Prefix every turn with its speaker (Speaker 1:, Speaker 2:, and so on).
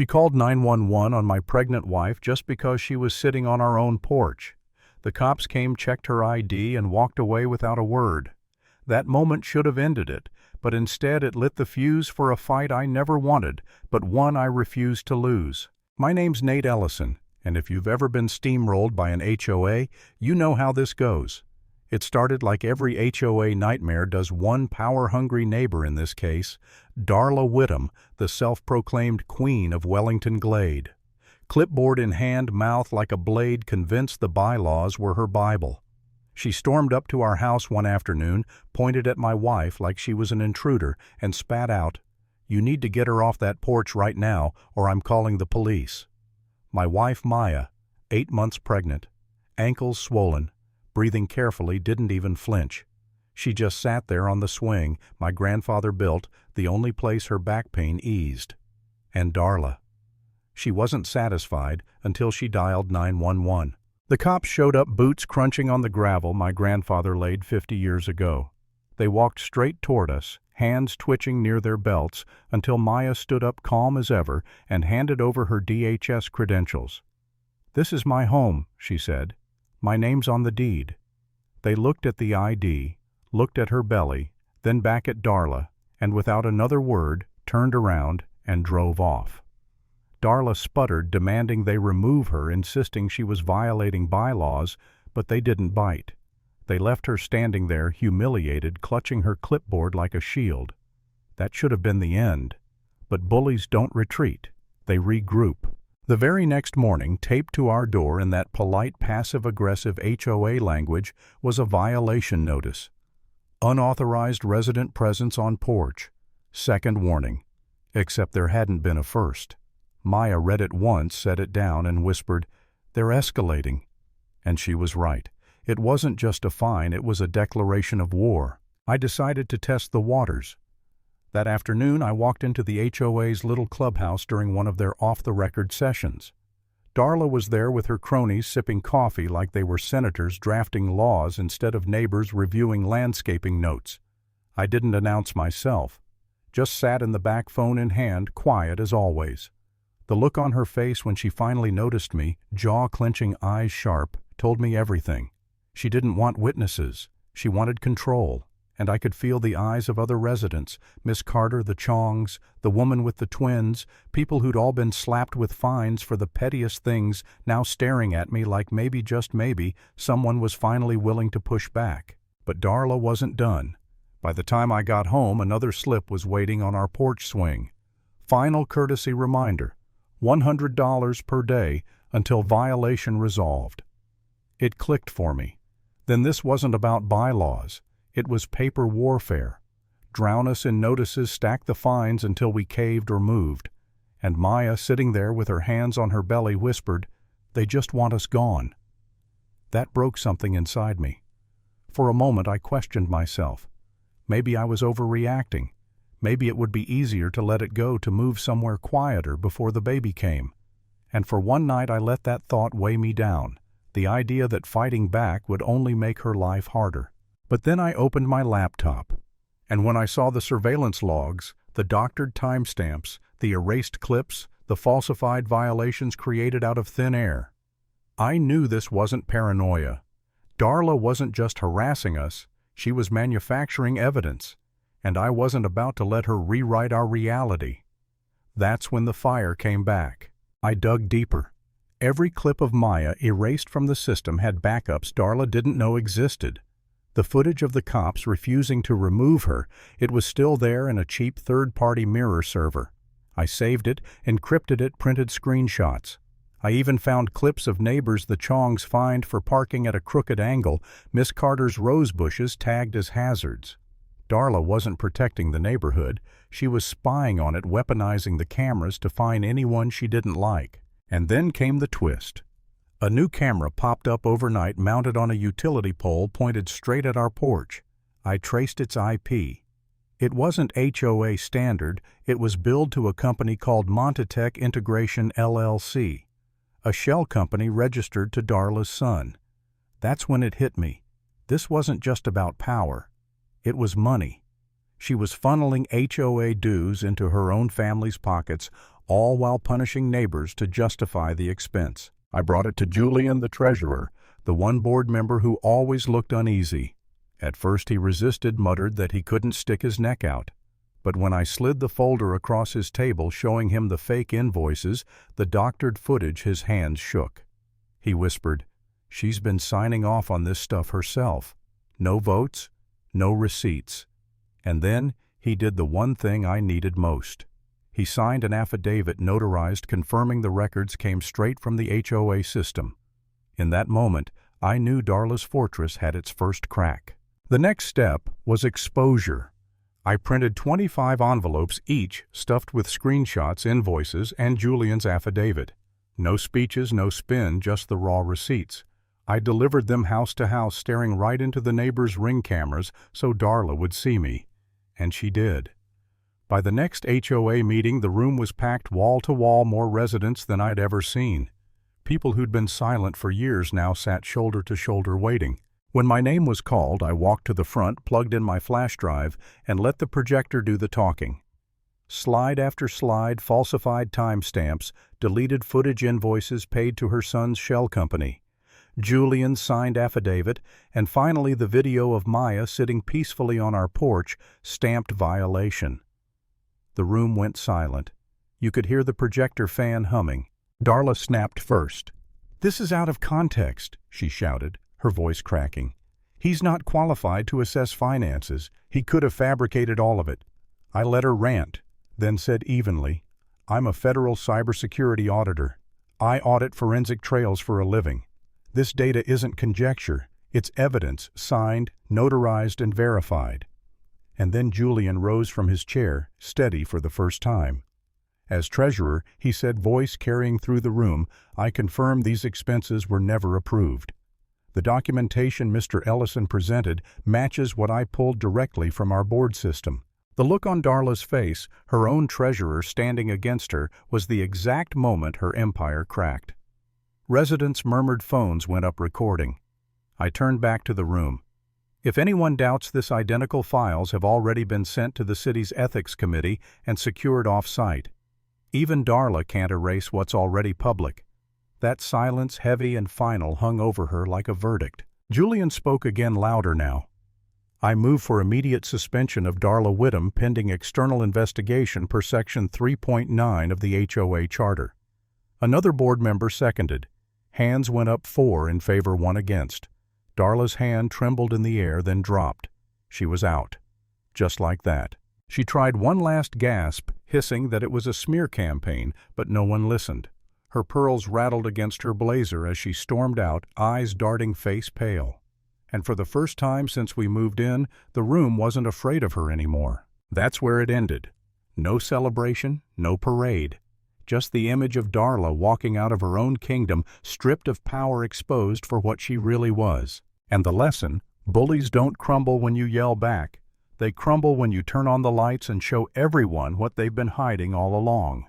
Speaker 1: She called 911 on my pregnant wife just because she was sitting on our own porch. The cops came, checked her ID, and walked away without a word. That moment should have ended it, but instead it lit the fuse for a fight I never wanted, but one I refused to lose. My name's Nate Ellison, and if you've ever been steamrolled by an HOA, you know how this goes. It started like every HOA nightmare does. One power-hungry neighbor in this case, Darla Whittam, the self-proclaimed queen of Wellington Glade. Clipboard in hand, mouth like a blade, convinced the bylaws were her Bible. She stormed up to our house one afternoon, pointed at my wife like she was an intruder, and spat out, "You need to get her off that porch right now, or I'm calling the police." My wife Maya, 8 months pregnant, ankles swollen, breathing carefully, didn't even flinch. She just sat there on the swing my grandfather built, the only place her back pain eased. And Darla. She wasn't satisfied until she dialed 911. The cops showed up, boots crunching on the gravel my grandfather laid 50 years ago. They walked straight toward us, hands twitching near their belts, until Maya stood up calm as ever and handed over her DHS credentials. "This is my home," she said. "My name's on the deed." They looked at the ID, looked at her belly, then back at Darla, and without another word, turned around and drove off. Darla sputtered, demanding they remove her, insisting she was violating bylaws, but they didn't bite. They left her standing there, humiliated, clutching her clipboard like a shield. That should have been the end. But bullies don't retreat. They regroup. The very next morning, taped to our door in that polite, passive-aggressive HOA language, was a violation notice. Unauthorized resident presence on porch. Second warning. Except there hadn't been a first. Maya read it once, set it down, and whispered, "They're escalating." And she was right. It wasn't just a fine, it was a declaration of war. I decided to test the waters. That afternoon, I walked into the HOA's little clubhouse during one of their off-the-record sessions. Darla was there with her cronies sipping coffee like they were senators drafting laws instead of neighbors reviewing landscaping notes. I didn't announce myself. Just sat in the back, phone in hand, quiet as always. The look on her face when she finally noticed me, jaw-clenching, eyes sharp, told me everything. She didn't want witnesses. She wanted control. And I could feel the eyes of other residents, Miss Carter, the Chongs, the woman with the twins, people who'd all been slapped with fines for the pettiest things, now staring at me like maybe, just maybe, someone was finally willing to push back. But Darla wasn't done. By the time I got home, another slip was waiting on our porch swing. Final courtesy reminder. $100 per day until violation resolved. It clicked for me. Then this wasn't about bylaws. It was paper warfare. Drown us in notices, stack the fines until we caved or moved. And Maya, sitting there with her hands on her belly, whispered, "They just want us gone." That broke something inside me. For a moment I questioned myself. Maybe I was overreacting. Maybe it would be easier to let it go, to move somewhere quieter before the baby came. And for one night I let that thought weigh me down, the idea that fighting back would only make her life harder. But then I opened my laptop, and when I saw the surveillance logs, the doctored timestamps, the erased clips, the falsified violations created out of thin air, I knew this wasn't paranoia. Darla wasn't just harassing us, she was manufacturing evidence. And I wasn't about to let her rewrite our reality. That's when the fire came back. I dug deeper. Every clip of Maya erased from the system had backups Darla didn't know existed. The footage of the cops refusing to remove her, it was still there in a cheap third-party mirror server. I saved it, encrypted it, printed screenshots. I even found clips of neighbors the Chongs fined for parking at a crooked angle, Miss Carter's rose bushes tagged as hazards. Darla wasn't protecting the neighborhood. She was spying on it, weaponizing the cameras to find anyone she didn't like. And then came the twist. A new camera popped up overnight, mounted on a utility pole pointed straight at our porch. I traced its IP. It wasn't HOA standard. It was billed to a company called Montatech Integration LLC, a shell company registered to Darla's son. That's when it hit me. This wasn't just about power. It was money. She was funneling HOA dues into her own family's pockets, all while punishing neighbors to justify the expense. I brought it to Julian, the treasurer, the one board member who always looked uneasy. At first he resisted, muttered that he couldn't stick his neck out. But when I slid the folder across his table showing him the fake invoices, the doctored footage, his hands shook. He whispered, "She's been signing off on this stuff herself. No votes, no receipts." And then he did the one thing I needed most. He signed an affidavit notarized confirming the records came straight from the HOA system. In that moment, I knew Darla's fortress had its first crack. The next step was exposure. I printed 25 envelopes, each stuffed with screenshots, invoices, and Julian's affidavit. No speeches, no spin, just the raw receipts. I delivered them house to house, staring right into the neighbors' Ring cameras so Darla would see me. And she did. By the next HOA meeting, the room was packed wall to wall, more residents than I'd ever seen. People who'd been silent for years now sat shoulder to shoulder waiting. When my name was called, I walked to the front, plugged in my flash drive, and let the projector do the talking. Slide after slide, falsified timestamps, deleted footage, invoices paid to her son's shell company, Julian's signed affidavit, and finally the video of Maya sitting peacefully on our porch, stamped violation. The room went silent. You could hear the projector fan humming. Darla snapped first. "This is out of context," she shouted, her voice cracking. "He's not qualified to assess finances. He could have fabricated all of it." I let her rant, then said evenly, "I'm a federal cybersecurity auditor. I audit forensic trails for a living. This data isn't conjecture. It's evidence, signed, notarized, and verified." And then Julian rose from his chair, steady for the first time. As treasurer, he said, voice carrying through the room, "I confirm these expenses were never approved. The documentation Mr. Ellison presented matches what I pulled directly from our board system." The look on Darla's face, her own treasurer standing against her, was the exact moment her empire cracked. Residents murmured, phones went up recording. I turned back to the room. If anyone doubts this, identical files have already been sent to the city's ethics committee and secured off-site. Even Darla can't erase what's already public. That silence, heavy and final, hung over her like a verdict. Julian spoke again, louder now. "I move for immediate suspension of Darla Whittam pending external investigation per Section 3.9 of the HOA Charter." Another board member seconded. Hands went up, 4 in favor, 1 against. Darla's hand trembled in the air, then dropped. She was out. Just like that. She tried one last gasp, hissing that it was a smear campaign, but no one listened. Her pearls rattled against her blazer as she stormed out, eyes darting, face pale. And for the first time since we moved in, the room wasn't afraid of her anymore. That's where it ended. No celebration, no parade. Just the image of Darla walking out of her own kingdom, stripped of power, exposed for what she really was. And the lesson: bullies don't crumble when you yell back. They crumble when you turn on the lights and show everyone what they've been hiding all along.